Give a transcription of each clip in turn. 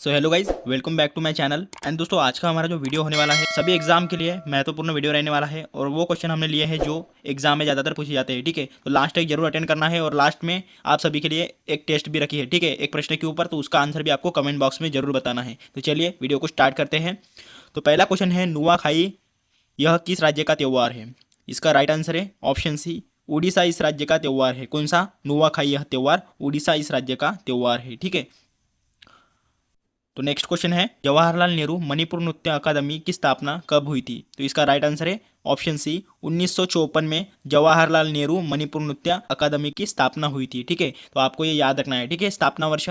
So hello guys, welcome back to my channel. And दोस्तों, आज का हमारा जो वीडियो होने वाला है सभी एग्जाम के लिए महत्वपूर्ण वीडियो रहने वाला है। और वो क्वेश्चन हमने लिए हैं जो एग्जाम में ज़्यादातर पूछे जाते हैं। ठीक है, तो लास्ट तक जरूर अटेंड करना है। और लास्ट में आप सभी के लिए एक टेस्ट भी रखी है, ठीक है, एक प्रश्न के ऊपर, तो उसका आंसर भी आपको कमेंट बॉक्स में जरूर बताना है। तो चलिए वीडियो को स्टार्ट करते हैं। तो पहला क्वेश्चन है, नुआखाई यह किस राज्य का त्यौहार है? इसका राइट आंसर है ऑप्शन सी, उड़ीसा इस राज्य का त्यौहार है। कौन सा? नुआखाई यह त्यौहार उड़ीसा इस राज्य का त्यौहार है। ठीक है, तो नेक्स्ट क्वेश्चन है, जवाहरलाल नेहरू मणिपुर नृत्य अकादमी की स्थापना कब हुई थी? तो इसका राइट आंसर है ऑप्शन सी, 1954 में जवाहरलाल नेहरू मणिपुर नृत्य अकादमी की स्थापना हुई थी। ठीक है, तो आपको ये याद रखना है, ठीक है, स्थापना वर्ष।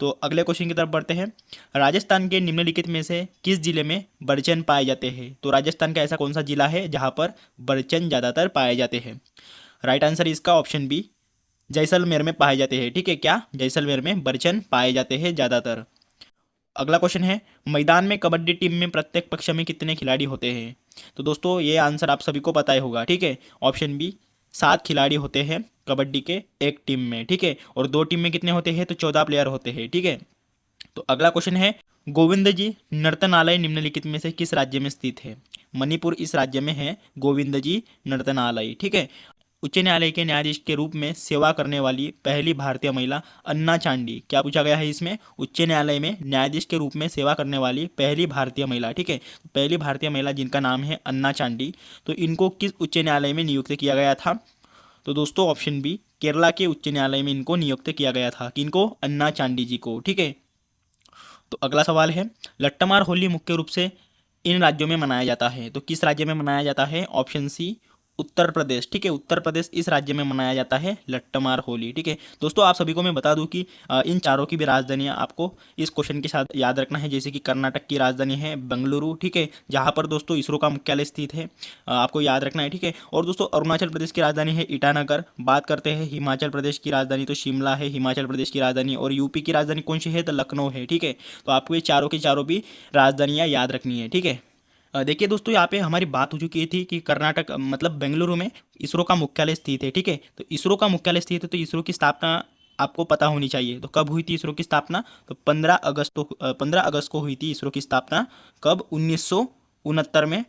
तो अगले क्वेश्चन की तरफ बढ़ते हैं। राजस्थान के निम्नलिखित में से किस जिले में बड़चन पाए जाते हैं? तो राजस्थान का ऐसा कौन सा जिला है जहाँ पर बड़चन ज़्यादातर पाए जाते हैं? राइट आंसर इसका ऑप्शन बी, जैसलमेर में पाए जाते हैं। ठीक है, क्या? जैसलमेर में बड़चन पाए जाते हैं ज़्यादातर। अगला क्वेश्चन है, मैदान में कबड्डी टीम में प्रत्येक पक्ष में कितने खिलाड़ी होते हैं? तो दोस्तों, ये आंसर आप सभी को पता ही होगा। ठीक है, ऑप्शन बी, 7 खिलाड़ी होते हैं कबड्डी के एक टीम में। ठीक है, और 2 टीम में कितने होते हैं? तो 14 प्लेयर होते हैं। ठीक है, तो अगला क्वेश्चन है, गोविंद जी नर्तनालय निम्नलिखित में से किस राज्य में स्थित है? मणिपुर इस राज्य में है गोविंद जी नर्तनालय। ठीक है, उच्च न्यायालय के न्यायाधीश के रूप में सेवा करने वाली पहली भारतीय महिला अन्ना चांडी। क्या पूछा गया है इसमें? उच्च न्यायालय में न्यायाधीश के रूप में सेवा करने वाली पहली भारतीय महिला। ठीक है, तो पहली भारतीय महिला जिनका नाम है अन्ना चांडी, तो इनको किस उच्च न्यायालय में नियुक्त किया गया था? तो दोस्तों, ऑप्शन बी, केरला के उच्च न्यायालय में इनको नियुक्त किया गया था। किनको? अन्ना चांडी जी को। ठीक है, तो अगला सवाल है, लट्टमार होली मुख्य रूप से इन राज्यों में मनाया जाता है। तो किस राज्य में मनाया जाता है? Option C, Uttar Pradesh. ठीक है, उत्तर प्रदेश इस राज्य में मनाया जाता है लट्टमार होली। ठीक है दोस्तों, आप सभी को मैं बता दूं कि इन चारों की भी राजधानियां आपको इस क्वेश्चन के साथ याद रखना है। जैसे कि कर्नाटक की राजधानी है बेंगलुरु। ठीक है, जहां पर दोस्तों इसरो का मुख्यालय स्थित है, आपको याद रखना है। ठीक है, और दोस्तों अरुणाचल प्रदेश की राजधानी है ईटानगर। बात करते हैं हिमाचल प्रदेश की राजधानी, तो शिमला है हिमाचल प्रदेश की राजधानी। और यूपी की राजधानी कौन सी है? तो लखनऊ है। ठीक है, तो आपको ये चारों की चारों भी राजधानियां याद रखनी है। ठीक है, देखिए दोस्तों, यहाँ पे हमारी बात हो चुकी थी कि कर्नाटक मतलब बेंगलुरु में इसरो का मुख्यालय स्थित है। ठीक है, तो इसरो का मुख्यालय स्थित है, तो इसरो की स्थापना आपको पता होनी चाहिए। तो कब हुई थी इसरो की स्थापना? तो 15 अगस्त को हुई थी इसरो की स्थापना। कब? 1969 में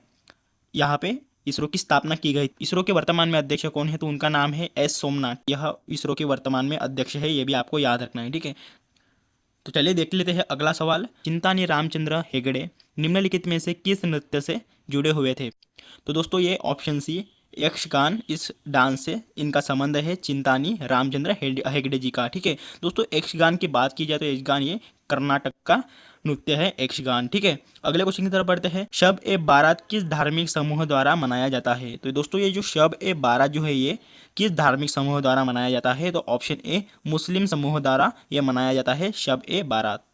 यहाँ पे इसरो की स्थापना की गई। इसरो के वर्तमान में अध्यक्ष कौन है? तो उनका नाम है एस सोमनाथ। यह इसरो के वर्तमान में अध्यक्ष है, ये भी आपको याद रखना है। ठीक है, तो चलिए देख लेते हैं अगला सवाल। चिंतानी रामचंद्र हेगड़े निम्नलिखित में से किस नृत्य से जुड़े हुए थे? तो दोस्तों, ये ऑप्शन सी, यक्षगान, इस डांस से इनका संबंध है चिंतानी रामचंद्र हेगड़े जी का। ठीक है दोस्तों, यक्षगान की बात की जाए तो यक्षगान ये कर्नाटक का नृत्य है यक्षगान। ठीक है, अगले क्वेश्चन की तरफ बढ़ते हैं। शब ए बारात किस धार्मिक समूह द्वारा मनाया जाता है? तो दोस्तों, ये जो शब ए बारात जो है ये किस धार्मिक समूह द्वारा मनाया जाता है? तो ऑप्शन ए, मुस्लिम समूह द्वारा ये मनाया जाता है शब ए बारात।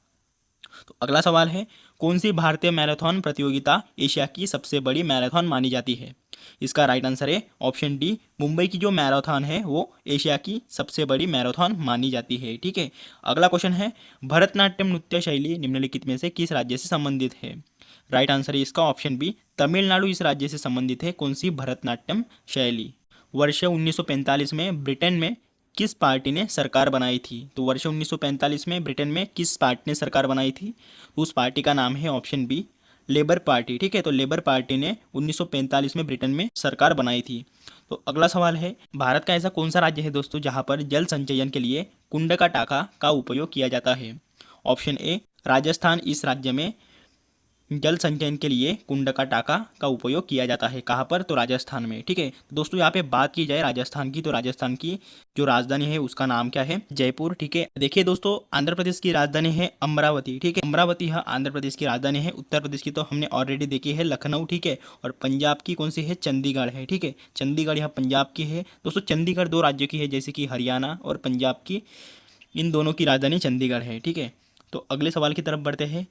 तो अगला सवाल है, कौन सी भारतीय मैराथन प्रतियोगिता एशिया की सबसे बड़ी मैराथन मानी जाती है? इसका राइट आंसर है ऑप्शन डी, मुंबई की जो मैराथन है वो एशिया की सबसे बड़ी मैराथन मानी जाती है। ठीक है, अगला क्वेश्चन है, भरतनाट्यम नृत्य शैली निम्नलिखित में से किस राज्य से संबंधित है? राइट आंसर है इसका ऑप्शन बी, तमिलनाडु इस राज्य से संबंधित है। कौन सी भरतनाट्यम शैली? वर्ष 1945 में ब्रिटेन में किस पार्टी ने सरकार बनाई थी? तो वर्ष 1945 में ब्रिटेन में किस पार्टी ने सरकार बनाई थी? तो उस पार्टी का नाम है ऑप्शन बी, लेबर पार्टी। ठीक है, तो लेबर पार्टी ने 1945 में ब्रिटेन में सरकार बनाई थी। तो अगला सवाल है, भारत का ऐसा कौन सा राज्य है दोस्तों जहां पर जल संचयन के लिए कुंड का टाका का उपयोग किया जाता है? ऑप्शन ए, राजस्थान इस राज्य में जल संचयन के लिए कुंड का टाका का उपयोग किया जाता है। कहाँ पर? तो राजस्थान में। ठीक है, तो दोस्तों यहाँ पे बात की जाए राजस्थान की, तो राजस्थान की जो राजधानी है उसका नाम क्या है? जयपुर। ठीक है, देखिए दोस्तों, आंध्र प्रदेश की राजधानी है अमरावती। ठीक है, अमरावती है आंध्र प्रदेश की राजधानी है। उत्तर प्रदेश की तो हमने ऑलरेडी देखी है लखनऊ। ठीक है, और पंजाब की कौन सी है? चंडीगढ़ है। ठीक है, चंडीगढ़ यहाँ पंजाब की है। दोस्तों, चंडीगढ़ 2 राज्यों की है, जैसे कि हरियाणा और पंजाब की, इन दोनों की राजधानी चंडीगढ़ है। ठीक है, तो अगले सवाल की तरफ बढ़ते हैं।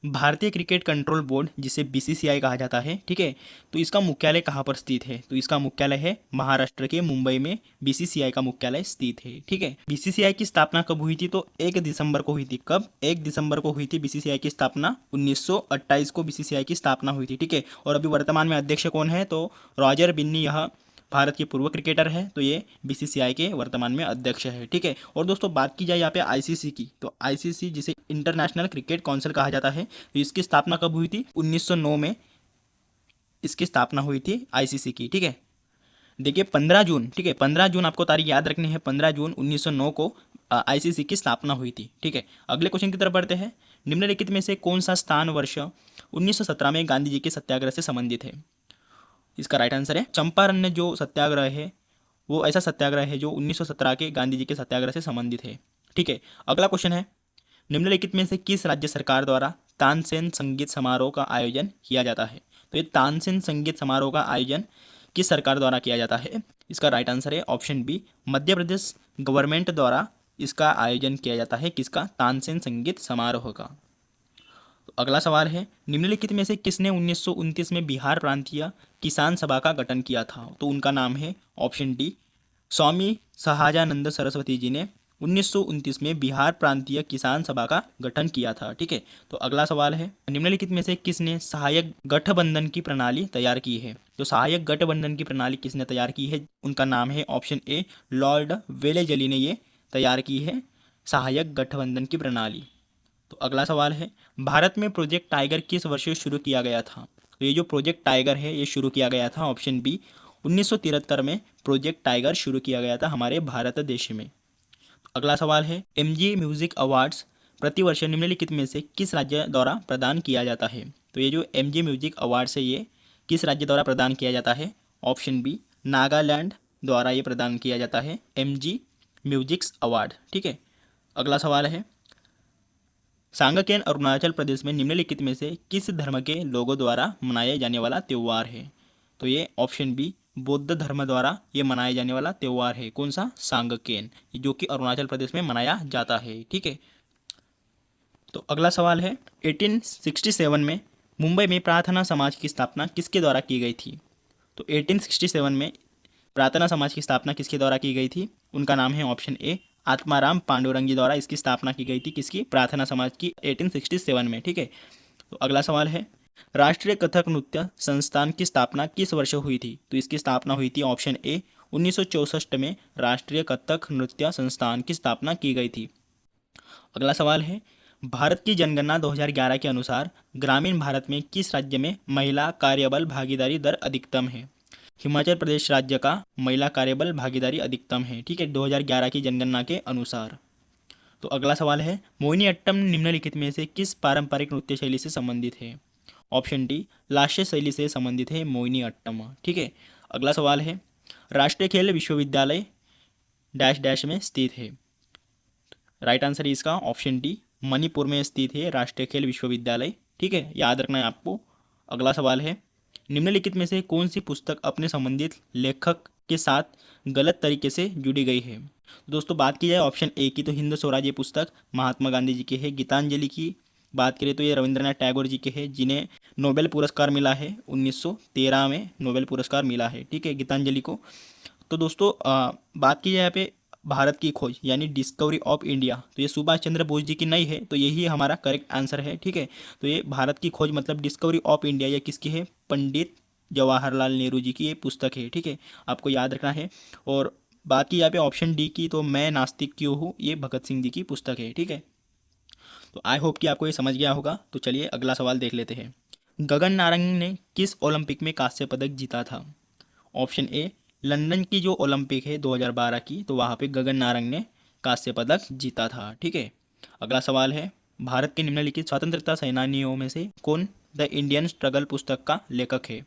भारतीय क्रिकेट कंट्रोल बोर्ड, जिसे बीसीसीआई कहा जाता है, ठीक है, तो इसका मुख्यालय कहाँ पर स्थित है? तो इसका मुख्यालय है महाराष्ट्र के मुंबई में बीसीसीआई का मुख्यालय स्थित है। ठीक है, बीसीसीआई की स्थापना कब हुई थी? तो 1 दिसंबर को हुई थी। कब? 1 दिसंबर को हुई थी बीसीसीआई की स्थापना। 1928 को बीसीसीआई की स्थापना हुई थी। ठीक है, और अभी वर्तमान में अध्यक्ष कौन है? तो रॉजर बिन्नी यह भारत के पूर्व क्रिकेटर है, तो ये बीसीसीआई के वर्तमान में अध्यक्ष है। ठीक है। और दोस्तों बात की जाए यहाँ पे आईसीसी की, तो आईसीसी जिसे इंटरनेशनल क्रिकेट काउंसिल कहा जाता है, तो इसकी स्थापना कब हुई थी? 1909 में इसकी स्थापना हुई थी आईसीसी की। ठीक है। देखिए 15 जून, ठीक है, 15 जून आपको तारीख याद रखनी है, 15 जून 1909 को आईसीसी की स्थापना हुई थी। ठीक है। अगले क्वेश्चन की तरफ बढ़ते हैं। निम्नलिखित में से कौन सा स्थान वर्ष 1917 में गांधी जी के सत्याग्रह से संबंधित है? इसका राइट आंसर है चंपारण जो सत्याग्रह है वो ऐसा सत्याग्रह है जो 1917 के गांधी जी के सत्याग्रह से संबंधित है। ठीक है। अगला क्वेश्चन है, निम्नलिखित में से किस राज्य सरकार द्वारा तानसेन संगीत समारोह का आयोजन किया जाता है? तो ये तानसेन संगीत समारोह का आयोजन किस सरकार द्वारा किया जाता है? इसका राइट आंसर है option B, Madhya Pradesh government द्वारा इसका आयोजन किया जाता है। किसका? तानसेन संगीत समारोह का। तो अगला सवाल है, निम्नलिखित में से किसने 1929 में बिहार प्रांतीय किसान सभा का गठन किया था? तो उनका नाम है ऑप्शन डी, स्वामी सहाजानंद सरस्वती जी ने 1929 में बिहार प्रांतीय किसान सभा का गठन किया था। ठीक है। तो अगला सवाल है, निम्नलिखित में से किसने सहायक गठबंधन की प्रणाली तैयार की है? तो सहायक गठबंधन की प्रणाली किसने तैयार की है? उनका नाम है ऑप्शन ए, लॉर्ड वेलेजली ने ये तैयार की है सहायक गठबंधन की प्रणाली। तो अगला सवाल है, भारत में प्रोजेक्ट टाइगर किस वर्ष शुरू किया गया था? तो ये जो प्रोजेक्ट टाइगर है ये शुरू किया गया था ऑप्शन बी, 1973 में प्रोजेक्ट टाइगर शुरू किया गया था हमारे भारत देश में। अगला सवाल है, एमजी म्यूजिक अवार्ड्स प्रतिवर्ष निम्नलिखित में से किस राज्य द्वारा प्रदान किया जाता है? तो ये जो एमजी म्यूजिक अवार्ड्स है ये किस राज्य द्वारा प्रदान किया जाता है? ऑप्शन बी, नागालैंड द्वारा ये प्रदान किया जाता है एमजी म्यूजिक्स अवार्ड। ठीक है। अगला सवाल है, सांगकेन अरुणाचल प्रदेश में निम्नलिखित में से किस धर्म के लोगों द्वारा मनाया जाने वाला त्यौहार है? तो ये ऑप्शन बी, बौद्ध धर्म द्वारा ये मनाया जाने वाला त्यौहार है। कौन सा? सांगकेन, जो कि अरुणाचल प्रदेश में मनाया जाता है। ठीक है। तो अगला सवाल है, 1867 में मुंबई में प्रार्थना समाज की स्थापना किसके द्वारा की गई थी? तो 1867 में प्रार्थना समाज की स्थापना किसके द्वारा की गई थी? उनका नाम है ऑप्शन ए, आत्माराम पांडुरंग जी द्वारा इसकी स्थापना की गई थी। किसकी? प्रार्थना समाज की, 1867 में। ठीक है। तो अगला सवाल है, राष्ट्रीय कथक नृत्य संस्थान की स्थापना किस वर्ष हुई थी? तो इसकी स्थापना हुई थी ऑप्शन ए, 1964 में राष्ट्रीय कथक नृत्य संस्थान की स्थापना की गई थी। अगला सवाल है, भारत की जनगणना 2011 के अनुसार ग्रामीण भारत में किस राज्य में महिला कार्यबल भागीदारी दर अधिकतम है? हिमाचल प्रदेश राज्य का महिला कार्यबल भागीदारी अधिकतम है। ठीक है, 2011 की जनगणना के अनुसार। तो अगला सवाल है, मोहिनीअट्टम निम्नलिखित में से किस पारंपरिक नृत्य शैली से संबंधित है? ऑप्शन डी, लास्य शैली से संबंधित है मोहिनीअट्टम। ठीक है। अगला सवाल है, राष्ट्रीय खेल विश्वविद्यालय डैश डैश में स्थित है? राइट आंसर है इसका ऑप्शन डी, मणिपुर में स्थित है राष्ट्रीय खेल विश्वविद्यालय। ठीक है, याद रखना है आपको। अगला सवाल है, निम्नलिखित में से कौन सी पुस्तक अपने संबंधित लेखक के साथ गलत तरीके से जुड़ी गई है? तो दोस्तों बात की जाए ऑप्शन ए की, तो हिंद स्वराज ये पुस्तक महात्मा गांधी जी की है। गीतांजलि की बात करें तो ये रविंद्रनाथ टैगोर जी के हैं, जिन्हें नोबेल पुरस्कार मिला है, 1913 में नोबेल पुरस्कार मिला है। ठीक है, गीतांजलि को। तो दोस्तों बात की जाए यहाँ पे भारत की खोज यानी डिस्कवरी ऑफ इंडिया, तो ये सुभाष चंद्र बोस जी की नहीं है, तो यही हमारा करेक्ट आंसर है। ठीक है। तो ये भारत की खोज मतलब डिस्कवरी ऑफ इंडिया ये किसकी है? पंडित जवाहरलाल नेहरू जी की ये पुस्तक है। ठीक है, आपको याद रखना है। और बात की यहाँ पे ऑप्शन डी की, तो मैं नास्तिक क्यों हूँ, ये भगत सिंह जी की पुस्तक है। ठीक है। तो आई होप कि आपको ये समझ गया होगा। तो चलिए अगला सवाल देख लेते हैं। गगन नारंग ने किस ओलंपिक में कांस्य पदक जीता था? ऑप्शन ए, लंदन की जो ओलंपिक है 2012 की, तो वहाँ पे गगन नारंग ने कांस्य पदक जीता था। ठीक है। अगला सवाल है, भारत के निम्नलिखित स्वतंत्रता सेनानियों में से कौन द इंडियन स्ट्रगल पुस्तक का लेखक है?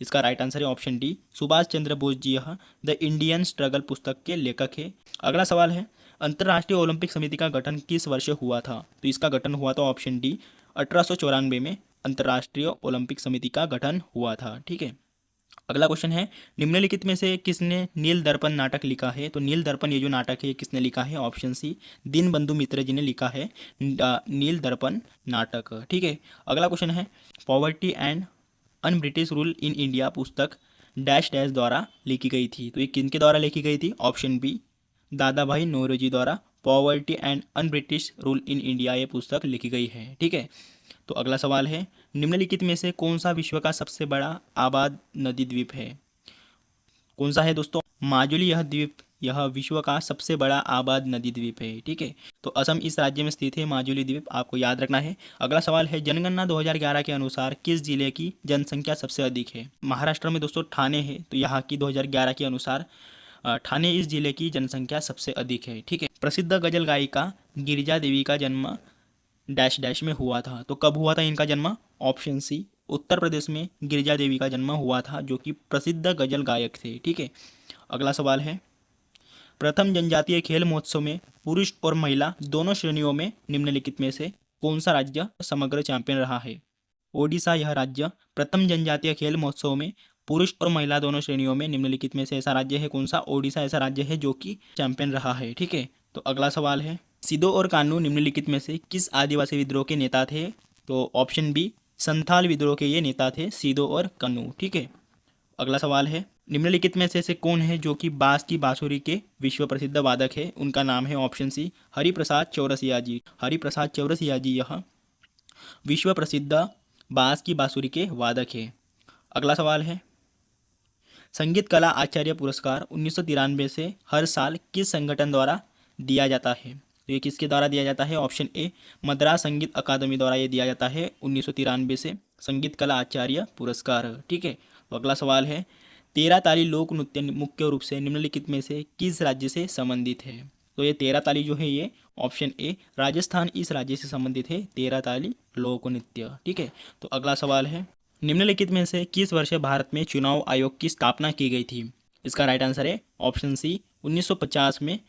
इसका राइट आंसर है ऑप्शन डी, सुभाष चंद्र बोस जी यह द इंडियन स्ट्रगल पुस्तक के लेखक है। अगला सवाल है, अंतर्राष्ट्रीय ओलंपिक समिति का गठन किस वर्ष हुआ था? तो इसका गठन हुआ था ऑप्शन डी, 1894 में अंतर्राष्ट्रीय ओलंपिक समिति का गठन हुआ था। ठीक है। अगला क्वेश्चन है, निम्नलिखित में से किसने नील दर्पण नाटक लिखा है? तो नील दर्पण ये जो नाटक है किसने लिखा है? ऑप्शन सी, दीनबंधु मित्र जी ने लिखा है नील दर्पण नाटक। ठीक है। अगला क्वेश्चन है, poverty and un British rule in India पुस्तक डैश डैश द्वारा लिखी गई थी? तो ये किनके द्वारा लिखी गई थी? ऑप्शन बी, दादा भाई नौरोजी द्वारा poverty and un British rule in India ये पुस्तक लिखी गई है। ठीक है। तो अगला सवाल है, निम्नलिखित में से कौन सा विश्व का सबसे बड़ा आबाद नदी द्वीप है? कौन सा है दोस्तों? माजुली यह द्वीप यह विश्व का सबसे बड़ा आबाद नदी द्वीप है। ठीक है, तो असम इस राज्य में स्थित है माजुली द्वीप, आपको याद रखना है। अगला सवाल है, जनगणना 2011 के अनुसार किस जिले की जनसंख्या सबसे अधिक है? महाराष्ट्र में दोस्तों ठाणे है, तो यहाँ की 2011 के अनुसार ठाणे इस जिले की जनसंख्या सबसे अधिक है। ठीक है, प्रसिद्ध गजल गायिका गिरिजा देवी का जन्म डैश डैश में हुआ था, तो कब हुआ था इनका जन्म? ऑप्शन सी, उत्तर प्रदेश में गिरिजा देवी का जन्म हुआ था, जो कि प्रसिद्ध गजल गायक थे। ठीक है, अगला सवाल है, प्रथम जनजातीय खेल महोत्सव में पुरुष और महिला दोनों श्रेणियों में निम्नलिखित में से कौन सा राज्य समग्र चैंपियन रहा है? ओडिशा यह राज्य प्रथम जनजातीय खेल महोत्सव में पुरुष और महिला दोनों श्रेणियों में निम्नलिखित में से ऐसा राज्य है कौन सा? ओडिशा ऐसा राज्य है जो कि चैंपियन रहा है। ठीक है, तो अगला सवाल है, सिदो और कान्हू निम्नलिखित में से किस आदिवासी विद्रोह के नेता थे? तो ऑप्शन बी, संथाल विद्रोह के ये नेता थे सिदो और कान्हू। ठीक है, अगला सवाल है, निम्नलिखित में से कौन है जो कि बांस की बांसुरी के विश्व प्रसिद्ध वादक है? उनका नाम है ऑप्शन सी, हरिप्रसाद चौरसिया जी। हरिप्रसाद चौरसिया जी यह विश्व प्रसिद्ध बांस की बांसुरी के वादक है। अगला सवाल है, संगीत कला आचार्य पुरस्कार 1993 से हर साल किस संगठन द्वारा दिया जाता है? तो ये किसके द्वारा दिया जाता है? ऑप्शन ए, मद्रास संगीत अकादमी द्वारा ये दिया जाता है 1993 से संगीत कला आचार्य पुरस्कार। ठीक है, तो अगला सवाल है, तेरह ताली लोक नृत्य मुख्य रूप से निम्नलिखित में से किस राज्य से संबंधित है? तो ये तेरह ताली जो है ये ऑप्शन ए, राजस्थान इस राज्य से संबंधित है तेरह ताली लोक नृत्य। ठीक है, तो अगला सवाल है, निम्नलिखित में से किस वर्ष भारत में चुनाव आयोग की स्थापना की गई थी? इसका राइट आंसर है ऑप्शन सी, 1950 में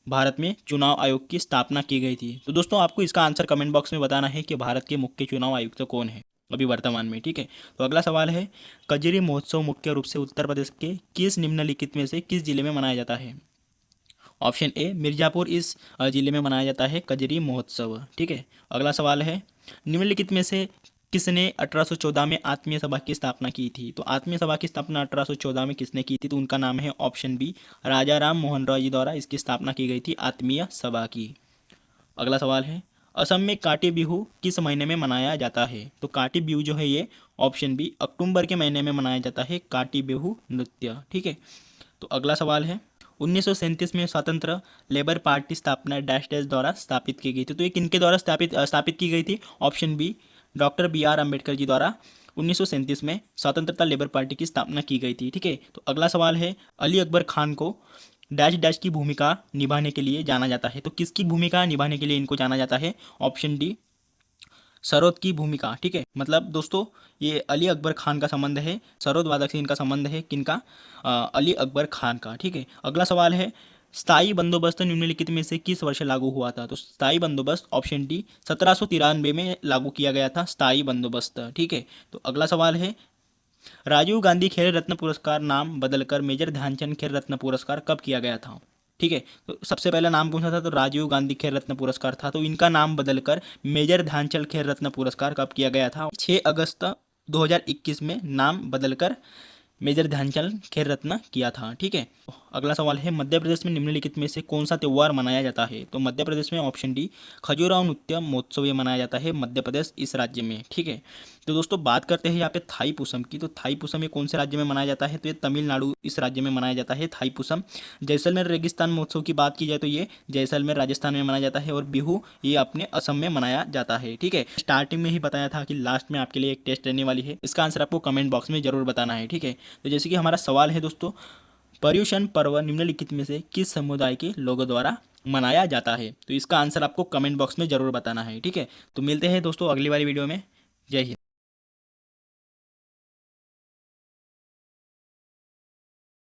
भारत में चुनाव आयोग की स्थापना की गई थी। तो दोस्तों आपको इसका आंसर कमेंट बॉक्स में बताना है कि भारत के मुख्य चुनाव आयुक्त कौन है अभी वर्तमान में। ठीक है, तो अगला सवाल है, कजरी महोत्सव मुख्य रूप से उत्तर प्रदेश के किस निम्नलिखित में से किस जिले में मनाया जाता है? ऑप्शन ए, मिर्जापुर इस जिले में मनाया जाता है कजरी महोत्सव। ठीक है, अगला सवाल है, निम्नलिखित में से किसने 1814 में आत्मीय सभा की स्थापना की थी? तो आत्मीय सभा की स्थापना 1814 में किसने की थी? तो उनका नाम है ऑप्शन बी, राजा राम मोहन रॉय जी द्वारा इसकी स्थापना की गई थी आत्मीय सभा की। अगला सवाल है, असम में काटी बिहू किस महीने में मनाया जाता है? तो काटी बिहू जो है ये ऑप्शन बी, अक्टूबर के महीने में मनाया जाता है काटी बिहू नृत्य। ठीक है, तो अगला सवाल है, 1937 में स्वतंत्र लेबर पार्टी स्थापना डैश डैश द्वारा स्थापित की गई थी। तो ये किनके द्वारा स्थापित की गई थी? Option B, doctor B R. Ambedkar ji द्वारा 1937 में स्वतंत्रता लेबर पार्टी की स्थापना की गई थी। ठीक है, तो अगला सवाल है, अली अकबर खान को डैश डैश की भूमिका निभाने के लिए जाना जाता है। तो किसकी भूमिका निभाने के लिए इनको जाना जाता है? ऑप्शन डी, सरोद की भूमिका। ठीक है, मतलब दोस्तों ये अली अकबर खान का संबंध है, सरोद वादक से इनका संबंध है, किनका? अली अकबर खान का। ठीक है, अगला सवाल है, स्थायी बंदोबस्त निम्नलिखित में से किस वर्ष लागू हुआ था? तो स्थायी बंदोबस्त ऑप्शन डी, 1793 में लागू किया गया था स्थायी बंदोबस्त। ठीक है, तो अगला सवाल है, राजीव गांधी खेल रत्न पुरस्कार नाम बदलकर मेजर ध्यानचंद खेल रत्न पुरस्कार कब किया गया था? ठीक है, तो सबसे पहला नाम कौन सा था? तो राजीव गांधी खेल रत्न पुरस्कार था, तो इनका नाम बदलकर मेजर ध्यानचंद खेल रत्न पुरस्कार कब किया गया था? 6 अगस्त 2021 में नाम बदलकर मेजर ध्यानचंद खेल रत्न किया था। ठीक है, अगला सवाल है, मध्य प्रदेश में निम्नलिखित में से कौन सा त्यौहार मनाया जाता है? तो मध्य प्रदेश में ऑप्शन डी, खजुराहो नृत्य महोत्सव ये मनाया जाता है मध्य प्रदेश इस राज्य में। ठीक है, तो दोस्तों बात करते हैं यहाँ पे थाईपुसम की। तो थाईपुसम ये कौन से राज्य में मनाया जाता है? तो ये तमिलनाडु इस राज्य में मनाया जाता है थाईपुसम। जैसलमेर रेगिस्तान महोत्सव की बात की जाए तो ये जैसलमेर राजस्थान में मनाया जाता है, और बिहू ये अपने असम में मनाया जाता है। ठीक है, स्टार्टिंग में ही बताया था कि लास्ट में आपके लिए एक टेस्ट रहने वाली है, इसका आंसर आपको कमेंट बॉक्स में जरूर बताना है। ठीक है, तो जैसे कि हमारा सवाल है दोस्तों, पर्युषण पर्व निम्नलिखित में से किस समुदाय के लोगों द्वारा मनाया जाता है? तो इसका आंसर आपको कमेंट बॉक्स में जरूर बताना है। ठीक है, तो मिलते हैं दोस्तों अगली वाली वीडियो में। जय हिंद।